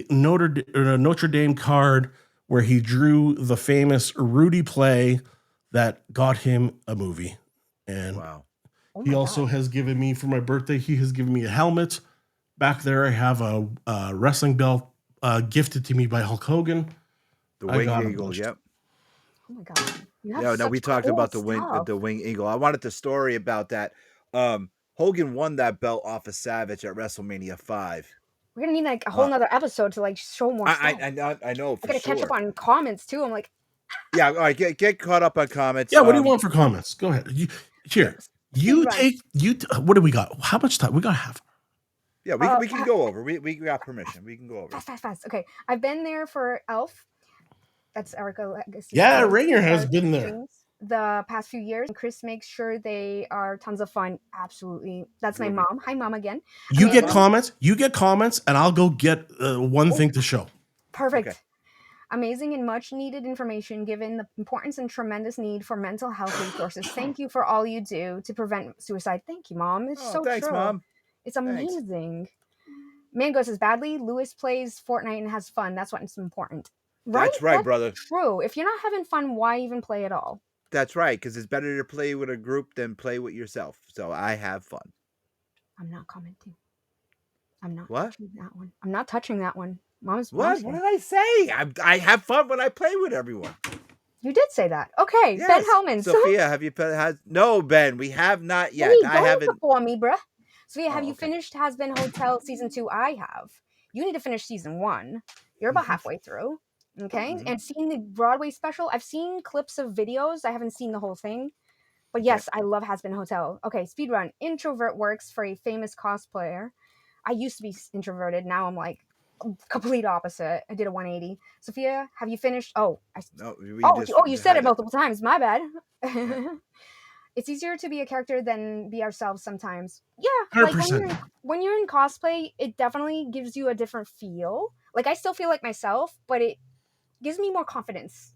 Notre Dame card where he drew the famous Rudy play that got him a movie. And Wow. Oh he my also God. has given me, for my birthday, he has given me a helmet. Back there, I have a wrestling belt gifted to me by Hulk Hogan. The I winged got a eagle. bunch. Yep. Oh my God. You have Yeah. No, such we talked cool about stuff. the winged eagle. I wanted the story about that. Hogan won that belt off of Savage at WrestleMania 5. We're gonna need like a whole Uh, nother episode to like show more stuff. I know I for gotta catch up sure. on comments too. I'm like, Yeah. All right. Get caught up on comments. Yeah, what do you want for comments? Go ahead. okay, Here, speed run. what do we got? How much time? We got half. Yeah, we can go over. We got permission. We can go over. Fast. Okay, I've been there for Elf. That's Erica Legacy. Yeah, Rainier has been there. The past few years. And Chris makes sure they are tons of fun. Absolutely. That's my Groovy. mom. Hi, mom again. You Amazing. get comments. You get comments, and I'll go get one thing to show. Perfect. Okay. Amazing and much needed information given the importance and tremendous need for mental health resources. Thank you for all you do to prevent suicide. Thank you, Mom. It's so Thanks, true. Mom. It's amazing. Mango says badly. Lewis plays Fortnite and has fun. That's what's important. Right? That's right, brother. True. If you're not having fun, why even play at all? That's right, because it's better to play with a group than play with yourself. So I have fun. I'm not commenting. I'm not What? touching that one. I'm not touching that one. Mom's What? What did I say? I have fun when I play with everyone. You did say that. Okay, Yes. Ben Hellman. Sophia, have you no, Ben? We have not yet. Wait, I haven't. Before me, bruh. Sophia, have you Okay. finished Has Been Hotel season 2? I have. You need to finish season 1. You're about halfway through. Okay, and seeing the Broadway special, I've seen clips of videos. I haven't seen the whole thing, but yes, I love Has Been Hotel. Okay, speedrun. Introvert works for a famous cosplayer. I used to be introverted. Now I'm like complete opposite. I did a 180. Sophia, have you finished? You said it multiple times. My bad. It's easier to be a character than be ourselves sometimes. Yeah, 100%. Like when you're in cosplay, it definitely gives you a different feel. Like I still feel like myself, but it gives me more confidence,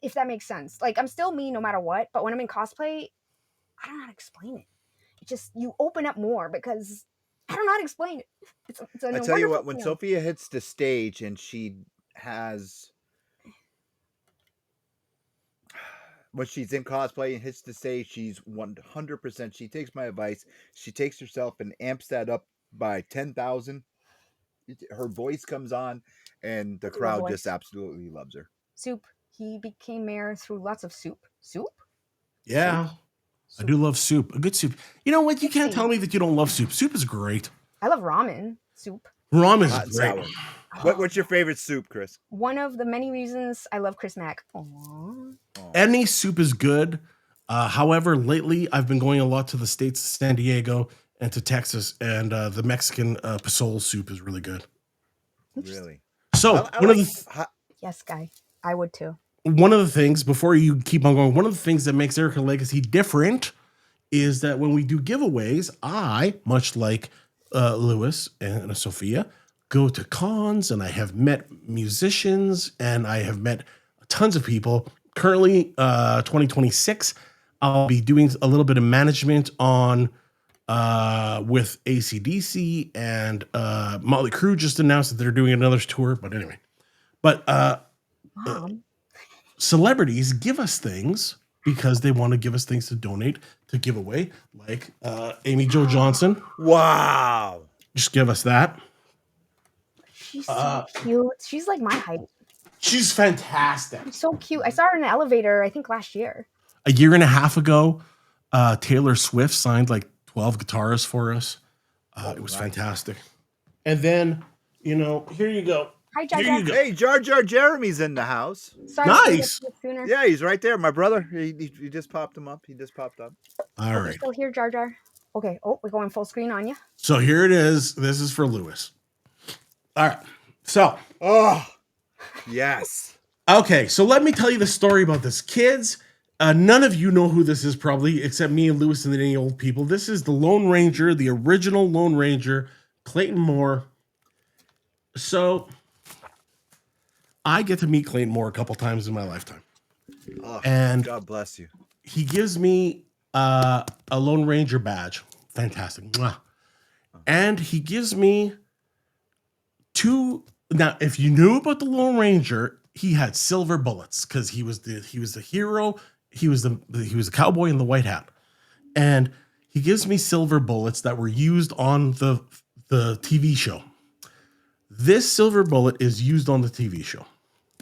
if that makes sense. Like I'm still me no matter what, but when I'm in cosplay, I don't know how to explain it. It just, you open up more because I don't know how to explain it. I tell you what, when Sophia hits the stage and when she's in cosplay and hits the stage, she's 100%. She takes my advice. She takes herself and amps that up by 10,000. Her voice comes on, and the crowd just absolutely loves her. Soup. He became mayor through lots of soup. Soup? Yeah. Soup. I do love soup. A good soup. You know what? You can't tell me that you don't love soup. Soup is great. I love ramen soup. Ramen is great. What's your favorite soup, Chris? One of the many reasons I love Chris Mack. Aww. Any soup is good. However, lately I've been going a lot to the States, San Diego, and to Texas, and the Mexican pozole soup is really good. Really? So, yes, Guy. I would too. One of the things, before you keep on going, one of the things that makes Erica Legacy different is that when we do giveaways, I, much like Lewis and Sophia, go to cons, and I have met musicians, and I have met tons of people. Currently, 2026, I'll be doing a little bit of management on with AC/DC, and Motley Crue just announced that they're doing another tour. But anyway, celebrities give us things because they want to give us things to donate, to give away, like Amy Jo Johnson. Wow. Just give us that. She's so cute. She's like my height. She's fantastic. She's so cute. I saw her in an elevator, I think last year. A year and a half ago, Taylor Swift signed like 12 guitars for us. It was fantastic. And then, here you go. Hi, Jar Jar. Hey, Jar Jar Jeremy's in the house. Sorry, nice. Yeah, he's right there. My brother. He just popped him up. He just popped up. All right. Still here, Jar Jar. Okay. Oh, we're going full screen on you. So here it is. This is for Lewis. All right. So. Oh, yes. Okay. So let me tell you the story about this. Kids, none of you know who this is probably, except me and Lewis and any old people. This is the Lone Ranger, the original Lone Ranger, Clayton Moore. So I get to meet Clayton Moore a couple times in my lifetime. Oh, and God bless you. He gives me a Lone Ranger badge. Fantastic. Mwah. And he gives me 2 Now, if you knew about the Lone Ranger, he had silver bullets because he was the hero. He was the cowboy in the white hat, and he gives me silver bullets that were used on the TV show. This silver bullet is used on the TV show,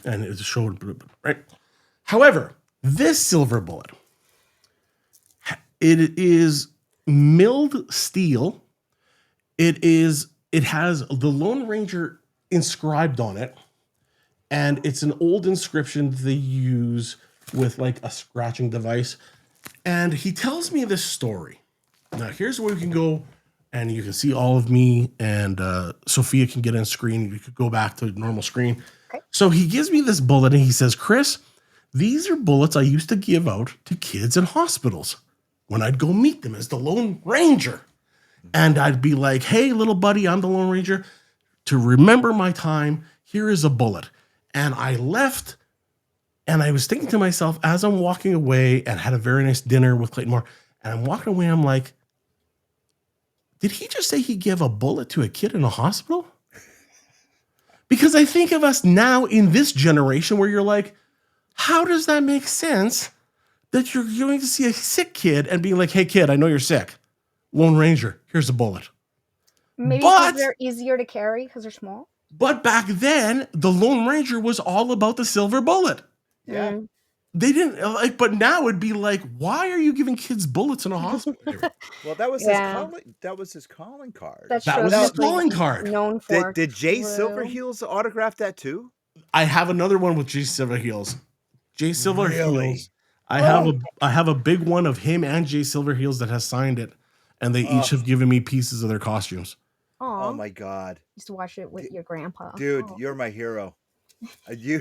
and it's showed right. However, this silver bullet, it is milled steel. It has the Lone Ranger inscribed on it, and it's an old inscription they use with like a scratching device. And he tells me this story. Now, here's where we can go, and you can see all of me, and Sophia can get on screen. You could go back to normal screen. Okay. So he gives me this bullet, and he says, Chris, these are bullets I used to give out to kids in hospitals when I'd go meet them as the Lone Ranger. And I'd be like, hey, little buddy, I'm the Lone Ranger. To remember my time, here is a bullet. And I left, and I was thinking to myself as I'm walking away and had a very nice dinner with Clayton Moore, and I'm walking away, I'm like, did he just say he gave a bullet to a kid in a hospital? Because I think of us now in this generation where you're like, how does that make sense that you're going to see a sick kid and being like, hey, kid, I know you're sick. Lone Ranger, here's a bullet. Maybe But- because they're easier to carry because they're small. But back then, the Lone Ranger was all about the silver bullet. Yeah. Mm. They didn't like, but now it'd be like, why are you giving kids bullets in a hospital? Well, that was Yeah. his calling. That was his calling card. That's That true. was That's his what calling he's card. known for. Did Jay True. Silverheels autograph that too? I have another one with Jay Silverheels. Jay Silverheels. Really? I have a big one of him and Jay Silverheels that has signed it, and they each Oh. have given me pieces of their costumes. Aw, Oh my god, used to watch it with your grandpa. dude, Oh. you're my hero. You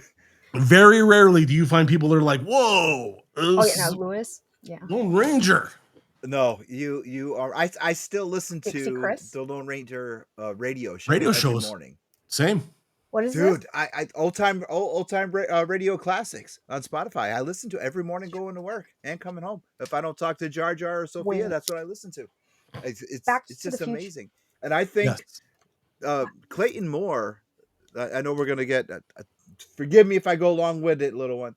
Very rarely do you find people that are like, "Whoa, Oh yeah, no, Lewis. Yeah. Lone Ranger." no, you are. I still listen Dixie to Chris? the Lone Ranger radio show Radio every shows. morning. Same. What is Dude, this? I old time radio classics on Spotify. I listen to every morning going to work and coming home. If I don't talk to Jar Jar or Sophia, Wait. that's what I listen to. It's Back it's to the just Future. amazing. And I think Yes. Clayton Moore. I know we're gonna get. Forgive me if I go long with it, little one.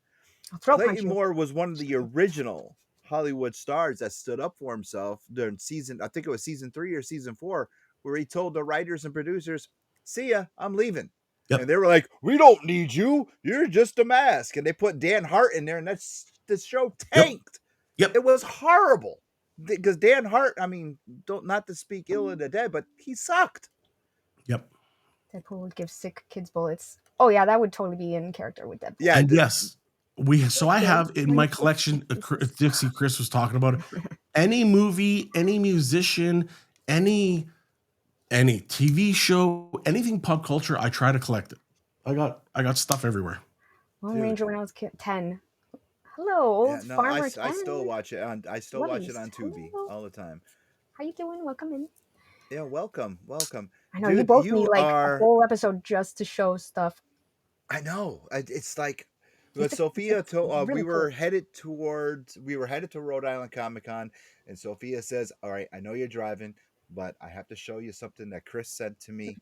I'll throw punch Clayton you. Moore was one of the original Hollywood stars that stood up for himself during season. I think it was season 3 or season 4, where he told the writers and producers, "See ya, I'm leaving." Yep. And they were like, "We don't need you. You're just a mask." And they put Dan Hart in there, and the show tanked. Yep. It was horrible because Dan Hart. I mean, not to speak ill of the dead, but he sucked. Yep. Deadpool would give sick kids bullets. Oh yeah, that would totally be in character with Deadpool. Yeah, And yes, I have in my collection. Dixie Chris was talking about it. Any movie, any musician, any TV show, anything pop culture, I try to collect it. I got stuff everywhere. Lone Dude. Ranger when I was ten. Hello, Yeah, old no, farmer I Ken. still watch it on. I still watch it on Hello. Tubi all the time. How you doing? Welcome in. Yeah, welcome. I know you Dude, both you need like are- a whole episode just to show stuff. I know. It's like It's with Sophia. really We were cool. headed to Rhode Island Comic Con, and Sophia says, "All right, I know you're driving, but I have to show you something that Chris said to me.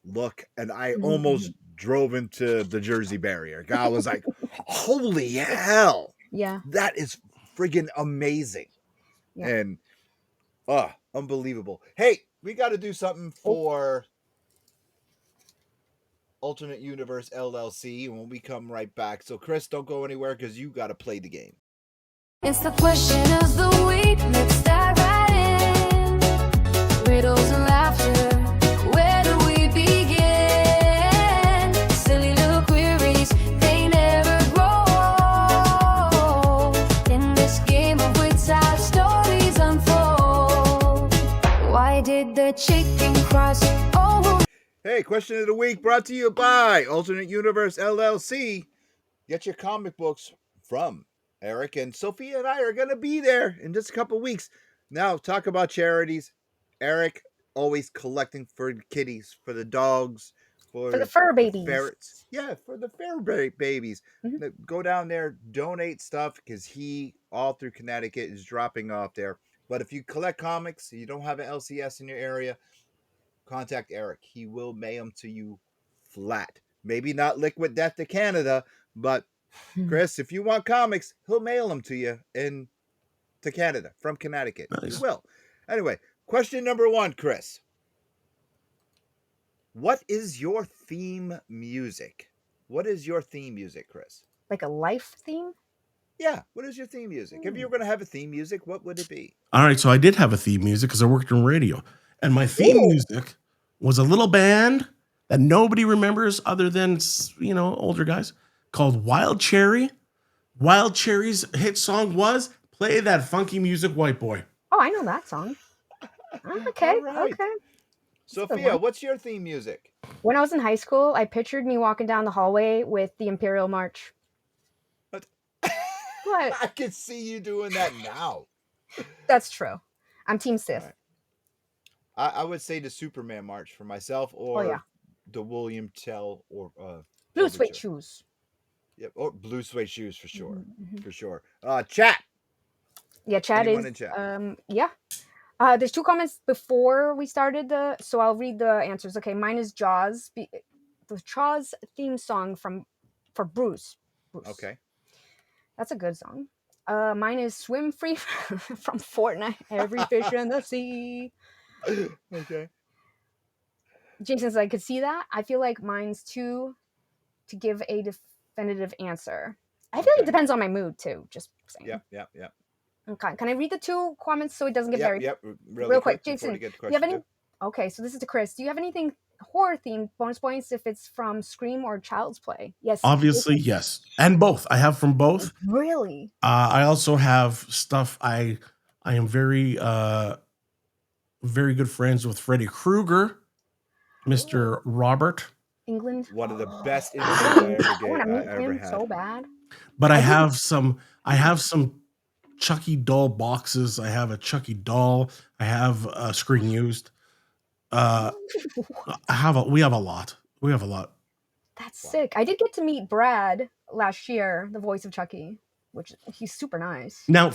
Look," and I almost drove into the Jersey barrier. I was like, "Holy hell, Yeah. that is friggin' amazing!" Yeah. And unbelievable. Hey, we got to do something for Alternate Universe LLC when we come right back. So, Chris, don't go anywhere because you got to play the game. It's the question of the week. Let's dive right in. Riddles and laughter. Where do we begin? Silly little queries, they never grow old. In this game of wits, our stories unfold. Why did the chicken cross over? Hey, question of the week brought to you by Alternate Universe LLC. Get your comic books from Eric, and Sophia and I are going to be there in just a couple weeks. Now, talk about charities. Eric always collecting for the kitties, for the dogs, For the fur babies. ferrets. Yeah, for the babies. Mhm. Go down there, donate stuff, because he, all through Connecticut, is dropping off there. But if you collect comics, you don't have an LCS in your area, contact Eric. He will mail them to you flat. Maybe not Liquid Death to Canada, but Chris, if you want comics, he'll mail them to you to Canada from Connecticut. Nice. He will. Anyway, question number 1, Chris. What is your theme music? What is your theme music, Chris? Like a life theme? Yeah, what is your theme music? If you were going to have a theme music, what would it be? All right, so I did have a theme music because I worked in radio, and my theme music was a little band that nobody remembers other than older guys called Wild Cherry. Wild Cherry's hit song was "Play That Funky Music, White Boy." Oh, I know that song. Okay, All right. okay. Sophia, what's your theme music? When I was in high school, I pictured me walking down the hallway with the Imperial March. What? What? I can see you doing that now. That's true. I'm Team Sith. Right. I would say the Superman March for myself, or the William Tell, or Blue Suede Shoes. Yep, or Blue Suede Shoes for sure. Mm-hmm. For sure. Chat. Yeah, chat Anyone is. in chat? Yeah. There's 2 comments before we started so I'll read the answers. Okay, mine is Jaws. The Jaws theme song for Bruce. Okay. That's a good song. Mine is Swim Free from Fortnite. Every fish in the sea. Okay. Jason's I could see that. I feel like mine's to give a definitive answer. I feel like it depends on my mood too. Just saying. Yep. Okay. Can I read the 2 comments so it doesn't get buried? Yep. Real quick, Jason. do you have any? Okay, so this is to Chris. Do you have anything horror themed? Bonus points if it's from Scream or Child's Play. Yes. Obviously, yes, and both. I have from both. Really? I also have stuff. I am very very good friends with Freddy Krueger, Mr. Robert. England. One of the best interviews I want to meet I ever him had. so bad. But I have some Chucky doll boxes. I have a Chucky doll. I have a screen used. We have a lot. That's sick. I did get to meet Brad last year, the voice of Chucky, which he's super nice. Now,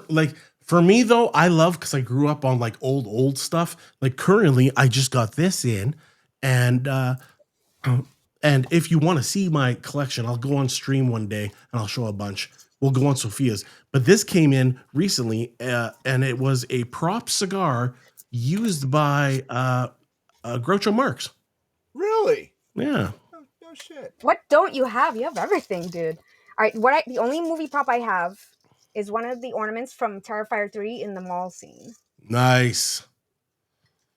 like for me though, I love because I grew up on like old stuff. Like currently, I just got this in, and if you want to see my collection, I'll go on stream one day and I'll show a bunch. We'll go on Sophia's, but this came in recently, and it was a prop cigar used by Groucho Marx. Really? Yeah. No shit. What don't you have? You have everything, dude. All right, the only movie prop I have is one of the ornaments from Terrifier 3 in the mall scene. Nice.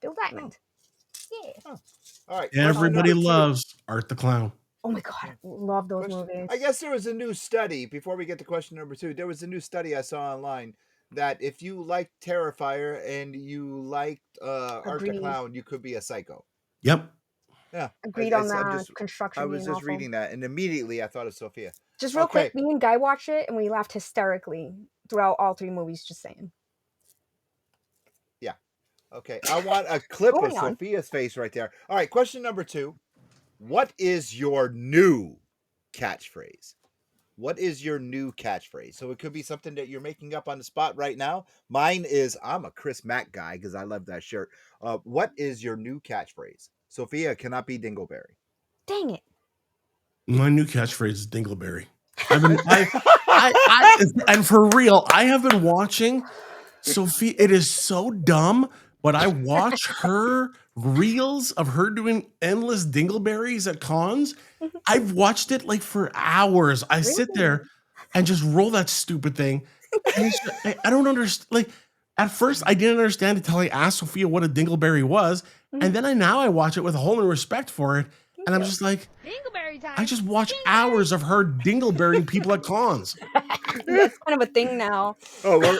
Bill Diamond. Yeah. Oh. All right. Everybody loves Art the Clown. Oh my god, love those movies. I guess there was a new study, before we get to question number 2, there was a new study I saw online that if you liked Terrifier and you liked Art the Clown, you could be a psycho. Yep. Yeah. Agreed on that. Construction. I was just awful. reading that, and immediately I thought of Sophia. Just real quick, me and Guy watched it, and we laughed hysterically throughout all 3 movies, just saying. Yeah. Okay. I want a clip of Sophia's face right there. All right. Question number 2. What is your new catchphrase? What is your new catchphrase? So it could be something that you're making up on the spot right now. Mine is, I'm a Chris Mack guy because I love that shirt. What is your new catchphrase? Sophia cannot be Dingleberry. Dang it. My new catchphrase is Dingleberry. And for real, I have been watching Sophia. It is so dumb, but I watch her reels of her doing endless dingleberries at cons. I've watched it like for hours. I sit there and just roll that stupid thing. I don't understand. Like at first, I didn't understand until I asked Sophia what a dingleberry was, and then I watch it with a whole new respect for it, and I'm just like, Dingleberry time. I just watch hours of her dingleberrying people at cons. That's kind of a thing now. Oh, well,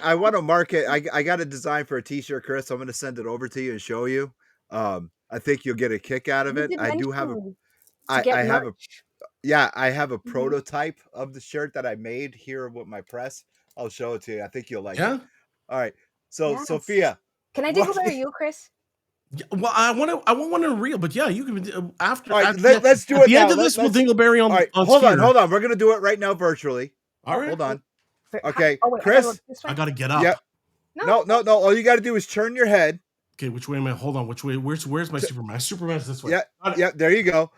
I want to mark it. I got a design for a t-shirt, Chris. I'm going to send it over to you and show you. I think you'll get a kick out of it. I do have I have a prototype of the shirt that I made here with my press. I'll show it to you. I think you'll like it. All right. So Sophia, can I dingleberry you, Chris? Well, I want one in real, but yeah, you can after. All right, after let's do it. At the now. end of this, we'll dingleberry on. All right, on hold Skeeter. on. We're gonna do it right now virtually. All right, hold on. Okay, wait, Chris, I gotta get up. Yep. No. All you got to do is turn your head. Okay, which way am I? Hold on. Which way? Where's my Superman? Superman's this way. Yeah, yeah. There you go.